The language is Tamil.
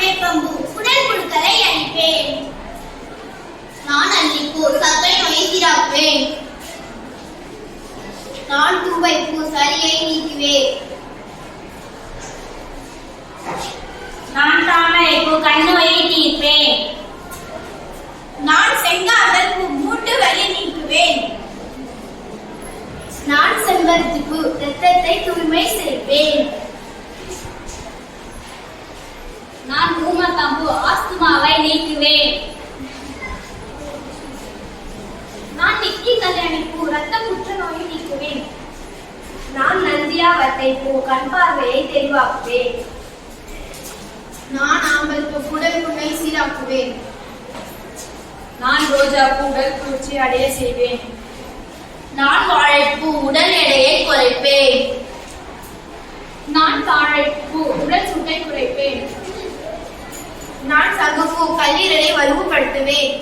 வேப்பம்பூ உடல் புழுக்களை அழிப்பேன். நான் அல்லிப்பூ சர்க்கரை நோயை சீராக்குவேன். நான் தூவைப்பூ சளியை நீக்குவேன். நான் தாமரைப்பூ கண்ணோயை தீர்ப்பேன். நான் செங்காந்தள் பூ மூட்டு வலி நீக்குவேன். நான் செம்பருத்தி பூ இரத்தத்தை தூய்மை செய்வேன். நான் ஊமத்தம்பூ ஆஸ்துமாவை நீக்குவேன். நான் நித்தி கல்யாணி பூ இரத்த புற்றுநோயை நீக்குவேன். நான் நந்தியாவட்டை பூ கண் பார்வையை தெளிவாக்குவேன். நான் ஆம்பல் பூ உடல் புண்ணை சீராக்குவேன். நான் ரோஜா பூ உடல் குளிர்ச்சி அடைய செய்வேன். நான் வாழைப்பூ உடல் எடையை குறைப்பேன். நான் தாழைப்பூ உடல் சூட்டை குறைப்பேன். நான் சங்குப்பூ கல்லீரலை வலுப்படுத்துவேன்.